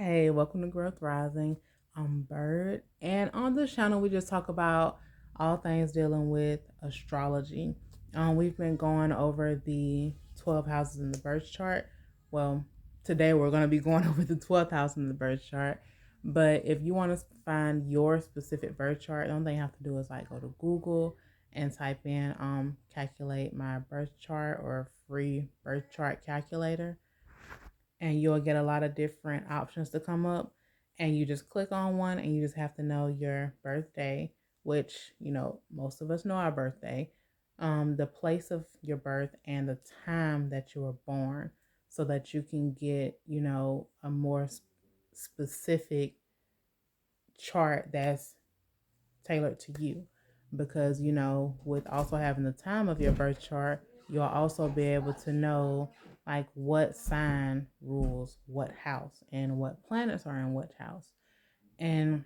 Hey, welcome to Growth Rising. I'm Bird, and on this channel, we just talk about all things dealing with astrology. We've been going over the 12 houses in the birth chart. Well, today we're going to be going over the 12th house in the birth chart. But if you want to find your specific birth chart, the only thing you have to do is like go to Google and type in calculate my birth chart or free birth chart calculator, and you'll get a lot of different options to come up, and you just click on one and you just have to know your birthday, which most of us know our birthday, the place of your birth and the time that you were born, so that you can get a more specific chart that's tailored to you. Because with also having the time of your birth chart, you'll also be able to know like what sign rules what house and what planets are in what house. And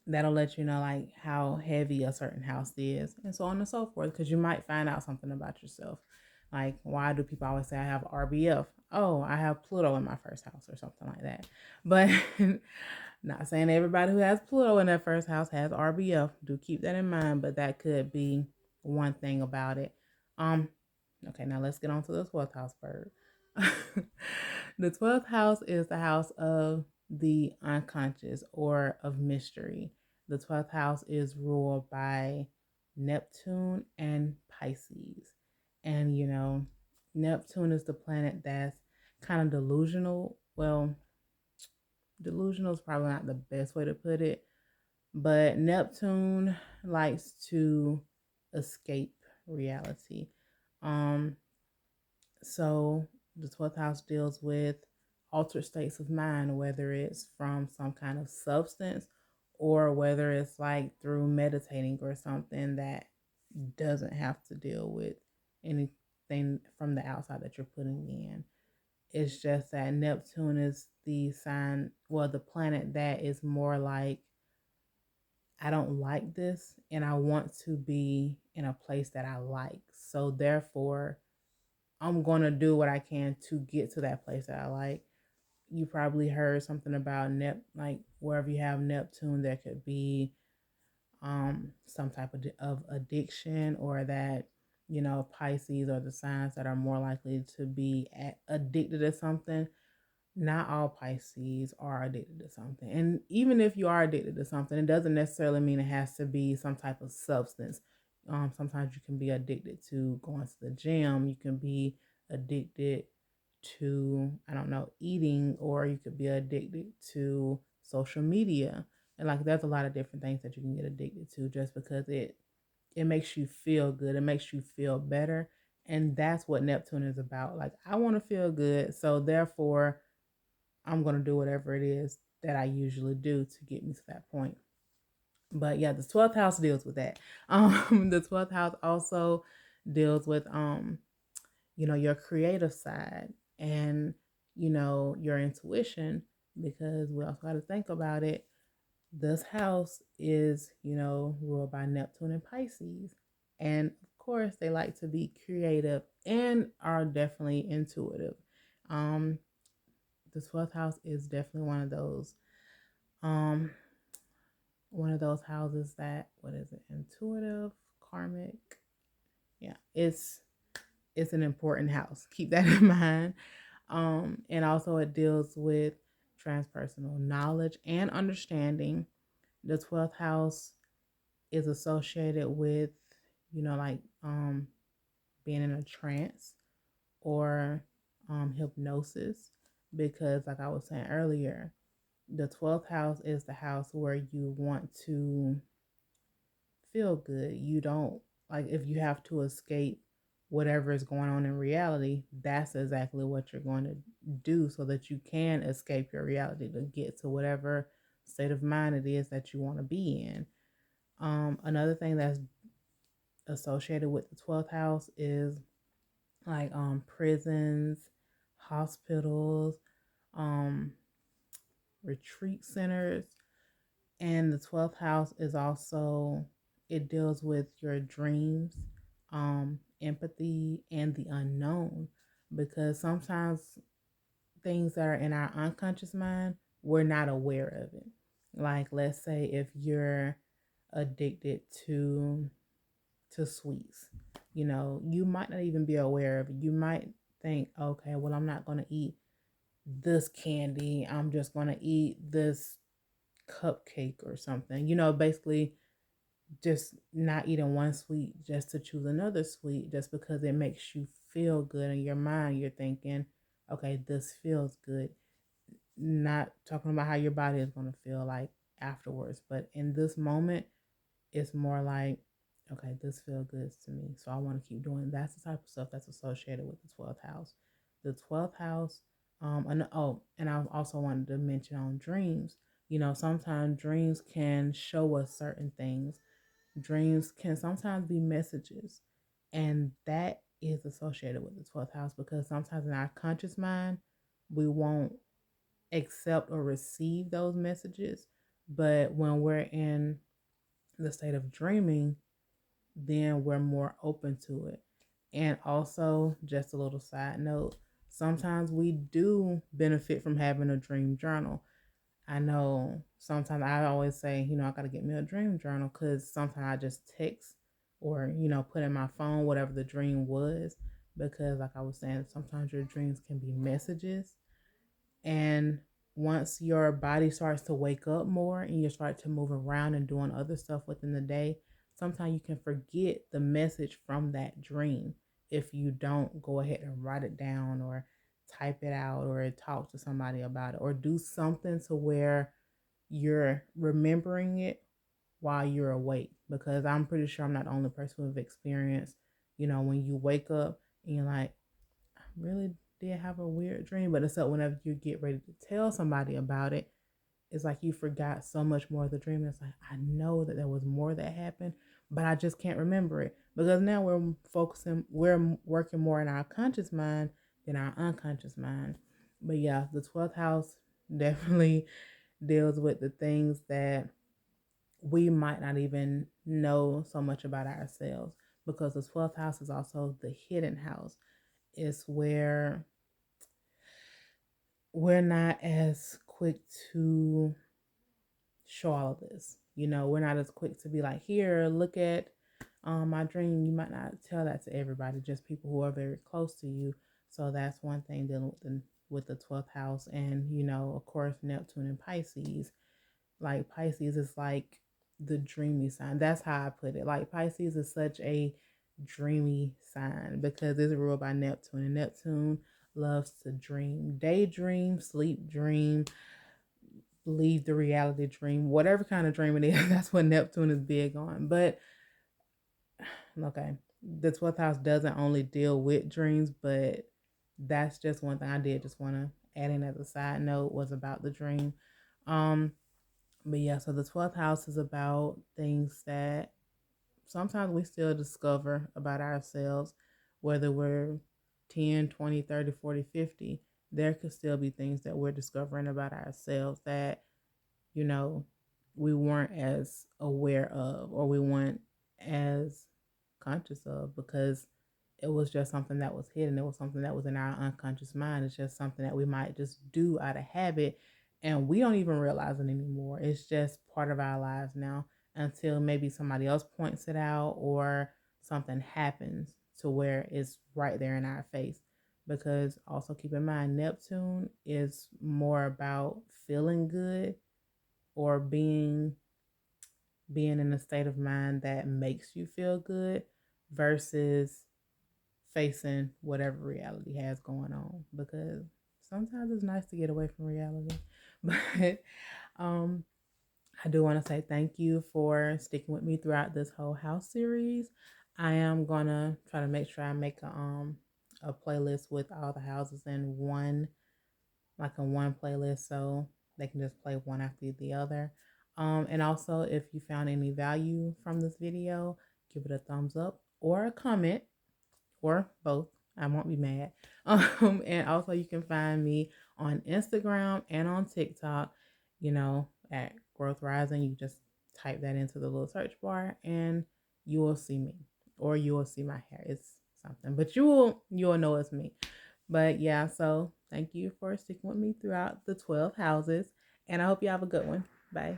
that'll let you know like how heavy a certain house is, and so on and so forth, because you might find out something about yourself. Like, why do people always say I have RBF? Oh, I have Pluto in my first house or something like that. But not saying everybody who has Pluto in their first house has RBF. Do keep that in mind, but that could be one thing about it. Um, okay, now let's get on to the 12th house, Bird. The 12th house is the house of the unconscious or of mystery. The 12th house is ruled by Neptune and Pisces. And Neptune is the planet that's kind of delusional. Well, delusional is probably not the best way to put it, but Neptune likes to escape reality. Um, so the 12th house deals with altered states of mind, whether it's from some kind of substance or whether it's like through meditating or something that doesn't have to deal with anything from the outside that you're putting in. It's just that Neptune is the sign, well, the planet that is more like, I don't like this and I want to be in a place that I like. So therefore, I'm going to do what I can to get to that place that I like. You probably heard something about like wherever you have Neptune, there could be some type of addiction, or that Pisces are the signs that are more likely to be addicted to something. Not all Pisces are addicted to something. And even if you are addicted to something, it doesn't necessarily mean it has to be some type of substance. Sometimes you can be addicted to going to the gym. You can be addicted to, I don't know, eating, or you could be addicted to social media. And like, there's a lot of different things that you can get addicted to just because it makes you feel good. It makes you feel better. And that's what Neptune is about. Like, I want to feel good. So therefore, I'm going to do whatever it is that I usually do to get me to that point. But yeah, the 12th house deals with that. The 12th house also deals with, your creative side and, your intuition, because we also got to think about it. This house is, ruled by Neptune and Pisces. And of course, they like to be creative and are definitely intuitive. Um, the 12th house is definitely um one of those houses that, what is it, intuitive, karmic. Yeah, it's an important house. Keep that in mind. And also it deals with transpersonal knowledge and understanding. The 12th house is associated with, like being in a trance or hypnosis, because like I was saying earlier, the 12th house is the house where you want to feel good. You don't, like, if you have to escape whatever is going on in reality, that's exactly what you're going to do, so that you can escape your reality to get to whatever state of mind it is that you want to be in. Another thing that's associated with the 12th house is like prisons, hospitals, um retreat centers. And the 12th house is also, it deals with your dreams, empathy, and the unknown. Because sometimes things that are in our unconscious mind, we're not aware of it. Like, let's say if you're addicted to sweets, you might not even be aware of it. You might think, okay, well, I'm not going to eat this candy. I'm just going to eat this cupcake or something. Basically just not eating one sweet just to choose another sweet just because it makes you feel good in your mind. You're thinking, okay, this feels good. Not talking about how your body is going to feel like afterwards, but in this moment, it's more like, okay, this feels good to me, so I want to keep doing it. That's the type of stuff that's associated with the 12th house. The 12th house, and I also wanted to mention on dreams. Sometimes dreams can show us certain things. Dreams can sometimes be messages, and that is associated with the 12th house because sometimes in our conscious mind, we won't accept or receive those messages. But when we're in the state of dreaming, then we're more open to it. And also, just a little side note, sometimes we do benefit from having a dream journal. I know sometimes I always say, I got to get me a dream journal because sometimes I just text or, put in my phone whatever the dream was. Because, like I was saying, sometimes your dreams can be messages. And once your body starts to wake up more and you start to move around and doing other stuff within the day, sometimes you can forget the message from that dream if you don't go ahead and write it down or type it out or talk to somebody about it or do something to where you're remembering it while you're awake. Because I'm pretty sure I'm not the only person who've experienced, when you wake up and you're like, really did have a weird dream. But it's up whenever you get ready to tell somebody about it, it's like you forgot so much more of the dream. It's like, I know that there was more that happened, but I just can't remember it because now we're working more in our conscious mind than our unconscious mind. But yeah, the 12th house definitely deals with the things that we might not even know so much about ourselves, because the 12th house is also the hidden house. It's where we're not as quick to show all of this. We're not as quick to be like, here, look at my dream. You might not tell that to everybody, just people who are very close to you. So that's one thing dealing with the 12th house. And, of course, Neptune and Pisces. Like Pisces is like the dreamy sign. That's how I put it. Like Pisces is such a dreamy sign because it's ruled by Neptune. And Neptune loves to dream, daydream, sleep dream, leave the reality dream, whatever kind of dream it is. That's what Neptune is big on. But okay, the 12th house doesn't only deal with dreams, but that's just one thing I did just want to add in as a side note was about the dream. But yeah, so the 12th house is about things that sometimes we still discover about ourselves, whether we're 10, 20, 30, 40, 50. There could still be things that we're discovering about ourselves that you know, we weren't as aware of or we weren't as conscious of because it was just something that was hidden. It was something that was in our unconscious mind. It's just something that we might just do out of habit and we don't even realize it anymore. It's just part of our lives now until maybe somebody else points it out or something happens to where it's right there in our face. Because also keep in mind, Neptune is more about feeling good or being in a state of mind that makes you feel good versus facing whatever reality has going on, because sometimes it's nice to get away from reality. But um I do want to say thank you for sticking with me throughout this whole house series. I am gonna try to make sure I make a playlist with all the houses in one, like in one playlist, so they can just play one after the other. And also, if you found any value from this video, give it a thumbs up or a comment or both. I won't be mad. And also, you can find me on Instagram and on TikTok, at Growth Rising. You just type that into the little search bar and you will see me, or you will see my hair. It's something, but you'll know it's me. But yeah, so thank you for sticking with me throughout the 12 houses. And I hope you have a good one. Bye.